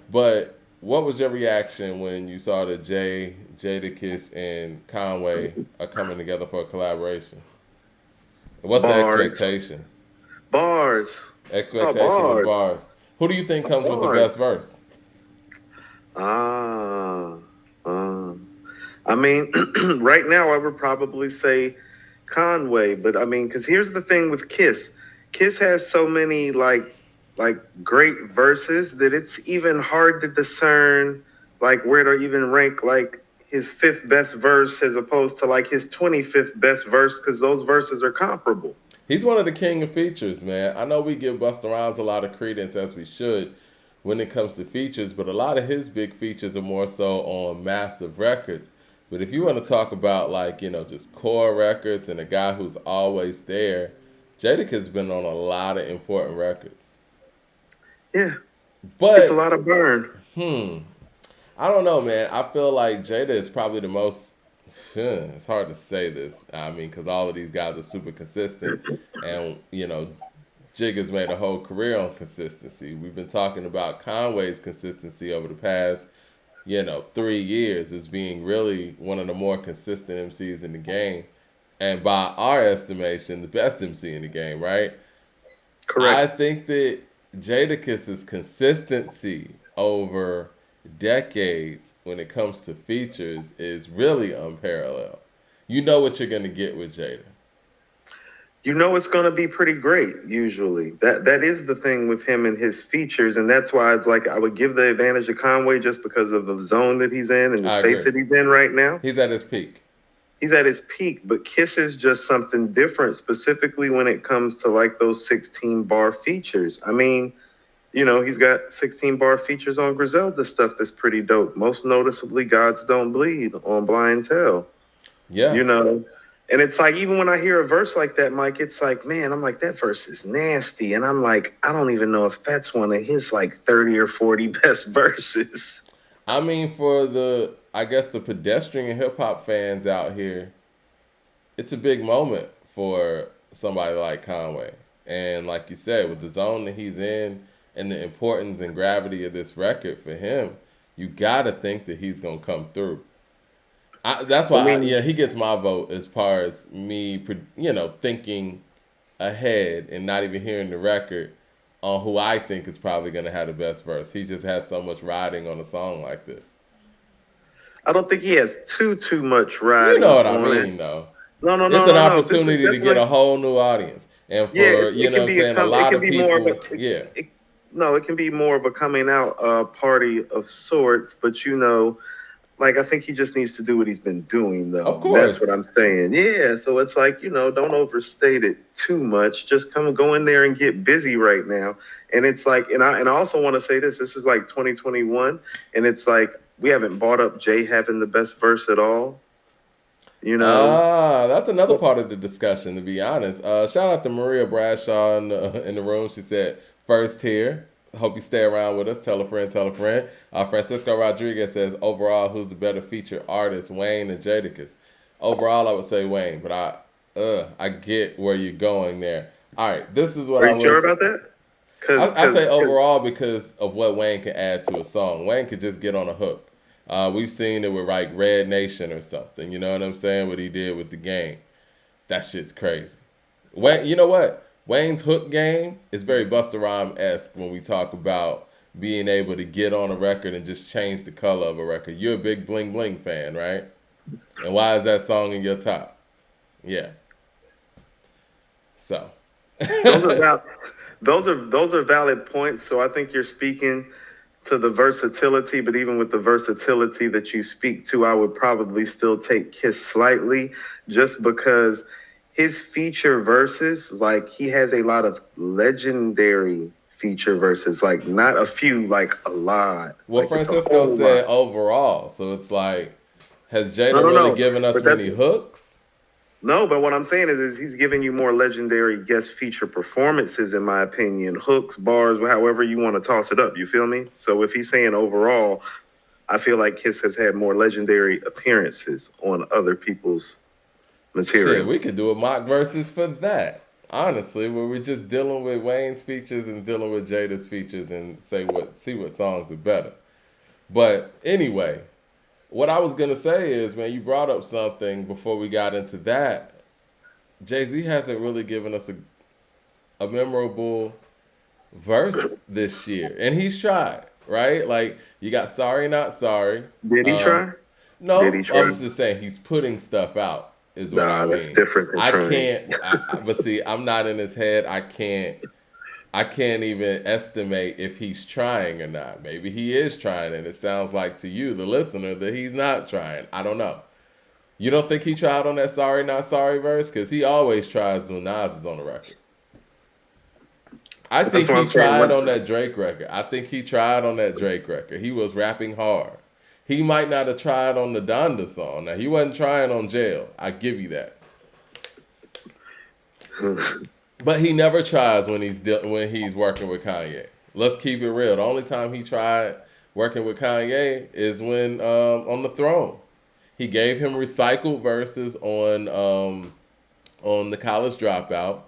But what was your reaction when you saw that Jadakiss, and Conway are coming together for a collaboration? What's the Bars, expectation? bars, oh Expectation is bars, bars. Who do you think comes with the bars. best verse? Ah, um, I mean, right now I would probably say Conway, but I mean, because here's the thing with Kiss. Kiss has so many like great verses that it's even hard to discern like where to even rank like his fifth best verse as opposed to like his 25th best verse because those verses are comparable. He's one of the king of features, man. I know we give Busta Rhymes a lot of credence as we should when it comes to features, but a lot of his big features are more so on massive records. But if you want to talk about like, just core records and a guy who's always there, Jadakiss been on a lot of important records. Yeah, gets a But lot of burn. hmm, I don't know, man. I feel like Jada is probably the most. It's hard to say this. I mean, because all of these guys are super consistent, and Jig has made a whole career on consistency. We've been talking about Conway's consistency over the past, 3 years as being really one of the more consistent MCs in the game, and by our estimation, the best MC in the game, right? I Correct. think that Jadakiss's consistency over decades when it comes to features is really unparalleled. You know what you're gonna get with Jada. You know it's going to be pretty great usually. That is the thing with him and his features, and that's why it's like I would give the advantage to Conway just because of the zone that he's in and the I space agree. that he's in right now. He's at his peak. He's at his peak, but Kiss is just something different, specifically when it comes to like those 16 bar features. I mean, he's got 16 bar features on Griselda stuff that's pretty dope. Most noticeably, Gods Don't Bleed on Blind Tell. Yeah. you know. And it's like even when I hear a verse like that, Mike, it's like, man, I'm like, that verse is nasty. And I'm like, I don't even know if that's one of his like 30 or 40 best verses. I mean, for I guess the pedestrian hip hop fans out here, it's a big moment for somebody like Conway. And like you said, with the zone that he's in and the importance and gravity of this record for him, you gotta think that he's gonna come through. That's I why, mean, yeah, he gets my vote as far as me, thinking ahead and not even hearing the record on who I think is probably gonna have the best verse. He just has so much riding on a song like this. I don't think he has too much You know riding what I on it. mean, though. No, no, It's no, an no, no. This is opportunity to get definitely a whole new audience, and yeah. for It can what I'm be a saying, a come. It lot can of be more of a. people, yeah, No, it can be more of a coming out party of sorts. But like I think he just needs to do what he's been doing of though. And that's what course. I'm saying. Yeah, so it's like, don't overstate it too much. Just go in there and get busy right now. And it's like and I also want to say this. This is like 2021 and it's like we haven't brought up Jay having the best verse at all, you know. That's another part of the discussion. To be honest, shout out to Maria Bradshaw in the room. She said first here. Hope you stay around with us. Tell a friend, tell a friend. Francisco Rodriguez says overall, who's the better featured artist, Wayne and Jadakiss? Overall, I would say Wayne, but I get where you're going there. All right, this is what Are I you sure was. about that? Cuz I cuz say overall because of what Wayne can add to a song. Wayne could just get on a hook. We've seen it with like Red Nation or something. You know what I'm saying? What he did with the game. That shit's crazy. Wayne, you know what? Wayne's hook game is very Busta Rhymes esque when we talk about being able to get on a record and just change the color of a record. You're a big Bling Bling fan, right? And why is that song in your top? Yeah. So. those are val- those are valid points. So I think you're speaking to the versatility, but even with the versatility that you speak to, I would probably still take Kiss slightly just because his feature verses, like he has a lot of legendary feature verses, like not a few, like a lot. Well, Like it's a Francisco whole lot. said overall. So it's like, has No, Jada no, really no. given us But that's many hooks? no, but what I'm saying is he's giving you more legendary guest feature performances, in my opinion, hooks, bars, however you want to toss it up. You feel me? So if he's saying overall, I feel like Kiss has had more legendary appearances on other people's Shit, material. we could do a mock versus for that. Honestly, where we're just dealing with Wayne's features and dealing with Jada's features and see what songs are better. But anyway, what I was gonna say is, man, you brought up something before we got into that. Jay Z hasn't really given us a memorable verse this year, and he's tried, right? Like you got "Sorry Not Sorry." Did he Um, try? Did he no, try? I'm just saying he's putting stuff out, is what I Nah, that's mean. different than I trying. can't, but see, I'm not in his head. I can't even estimate if he's trying or not. Maybe he is trying, and it sounds like to you, the listener, that he's not trying. I don't know. You don't think he tried on that "Sorry Not Sorry" verse? Because he always tries when Nas is on the record. I That's think what he I'm saying. tried What? on that Drake record. I think he tried on that Drake record. He was rapping hard. He might not have tried on the Donda song. Now he wasn't trying on Jail. I give you that. But he never tries when when he's working with Kanye. Let's keep it real. The only time he tried working with Kanye is when on the throne. He gave him recycled verses on the College Dropout.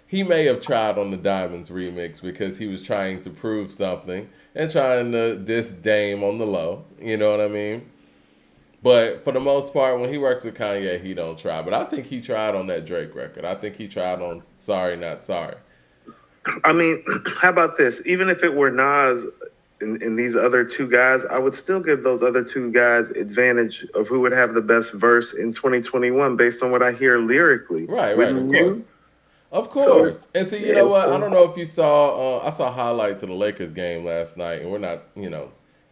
He may have tried on the Diamonds remix because he was trying to prove something and trying to diss Dame on the low. You know what I mean? But for the most part, when he works with Kanye, he don't try. But I think he tried on that Drake record. I think he tried on Sorry Not Sorry. I mean, how about this? Even if it were Nas and these other two guys, I would still give those other two guys advantage of who would have the best verse in 2021 based on what I hear lyrically. Right, right, of Wouldn't you? course. Of So, course. And see, you yeah. know what? I So, don't know if you saw, I saw highlights of the Lakers game last night, and we're not,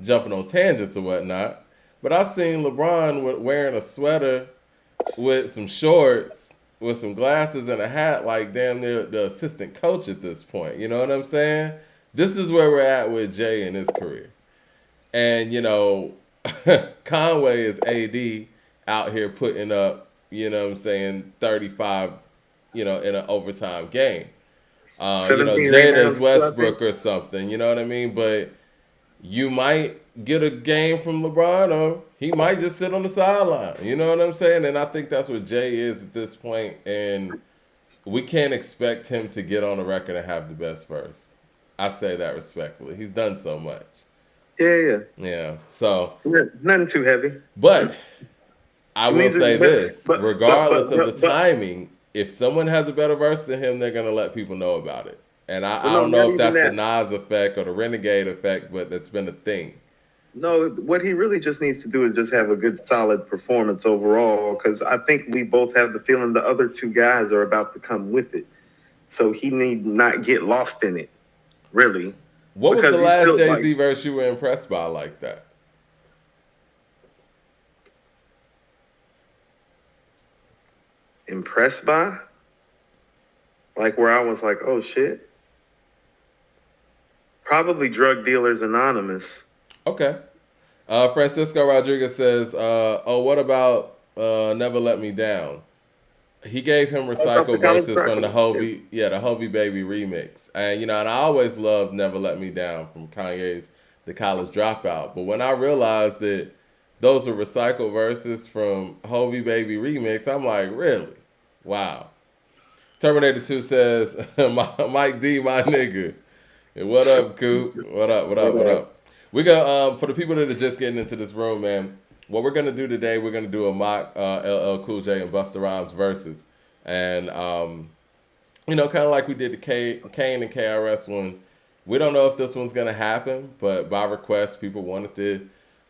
jumping on tangents or whatnot. But I seen LeBron wearing a sweater with some shorts, with some glasses and a hat, like damn near the assistant coach at this point. You know what I'm saying? This is where we're at with Jay in his career. And, Conway is AD out here putting up, 35, in an overtime game. 17 Jada is rebounds, too, I think. Westbrook or something, you know what I mean? But you might get a game from LeBron or he might just sit on the sideline. You know what I'm saying? And I think that's what Jay is at this point. And we can't expect him to get on the record and have the best verse. I say that respectfully. He's done so much. Yeah, yeah. Yeah. So, Nothing too heavy. but I He will needs say it, but this but but regardless but of the but, but timing, if someone has a better verse than him, they're going to let people know about it. And I well, no, don't know not if even that's the that. Nas effect or the Renegade effect, but that's been a thing. No, what he really just needs to do is just have a good, solid performance overall. Because I think we both have the feeling the other two guys are about to come with it. So he need not get lost in it, really, What was the because he's last still Jay like Z verse you were impressed by like that? impressed by, like where I was like, oh shit, probably Drug Dealers Anonymous. Okay. Francisco Rodriguez says, "Oh, what about Never Let Me Down?" He gave him That's off the recycled college verses from bracket. Yeah. The Hovey Baby remix, and I always loved "Never Let Me Down" from Kanye's "The College Dropout." But when I realized that those are recycled verses from Hovey Baby remix, I'm like, really? Wow. Terminator 2 says, Mike D, my nigga. What up, Coop? What up, what up, what But up? We go, for the people that are just getting into this room, man, what we're going to do today, we're going to do a mock LL Cool J and Busta Rhymes versus. And, kind of like we did the Kane and KRS one. We don't know if this one's going to happen, but by request, people wanted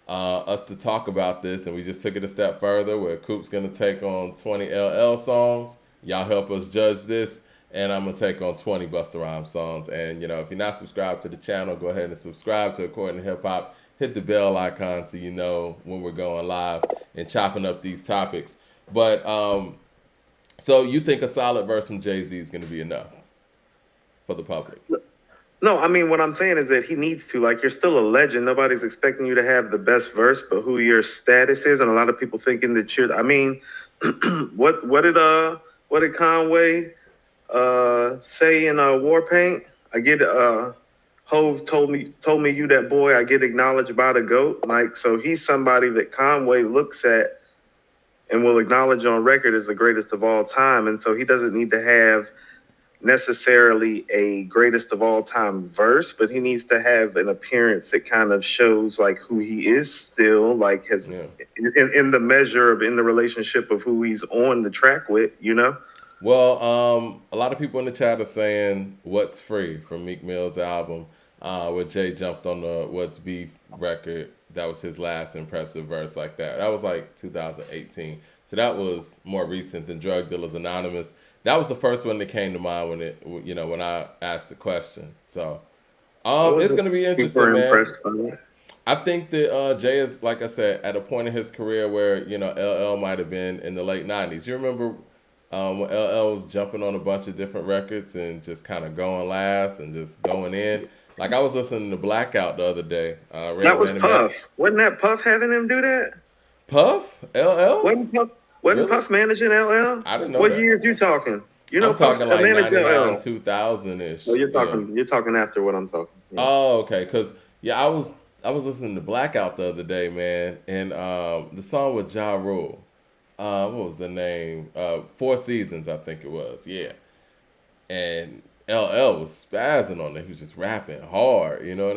us to talk about this, and we just took it a step further where Coop's going to take on 20 LL songs. Y'all help us judge this, and I'm going to take on 20 Busta Rhymes songs. And, if you're not subscribed to the channel, go ahead and subscribe to According to Hip Hop. Hit the bell icon so you know when we're going live and chopping up these topics. But, so you think a solid verse from Jay-Z is going to be enough for the public? no, I mean what I'm saying is that he needs to. Like you're still a legend. Nobody's expecting you to have the best verse, but who your status is, and a lot of people thinking that you're. I mean, what did Conway say in War Paint? I get Hove told me you that boy. I get acknowledged by the goat. Like so, he's somebody that Conway looks at and will acknowledge on record as the greatest of all time. And so he doesn't need to have necessarily a greatest of all time verse, but he needs to have an appearance that kind of shows like who he is still, like has Yeah. in the measure of in the relationship of who he's on the track with, you know? Well, a lot of people in the chat are saying "What's Free" from Meek Mill's album, where Jay jumped on the "What's Beef" record. That was his last impressive verse like that. That was like 2018, so that was more recent than "Drug Dealers Anonymous." That was the first one that came to mind when when I asked the question. So, I it's wasn't gonna be interesting, super man. impressed by it. I think that Jay is, like I said, at a point in his career where LL might have been in the late '90s. You remember when LL was jumping on a bunch of different records and just kind of going last and just going in. Like I was listening to Blackout the other day. That was Ran back. Puff. Wasn't that Puff having him do that? Puff LL, Wasn't Puff wasn't really? Puff managing LL? I didn't know What that. years you talking? You know I'm Puff talking like managed '99, LL. 2000 Oh, ish. Yeah. you're talking after what I'm talking. Yeah. Oh, okay. Cause yeah, I was listening to Blackout the other day, man, and the song with Ja Rule. What was the name? Four Seasons, I think it was. Yeah, and LL was spazzing on it. He was just rapping hard. You know what I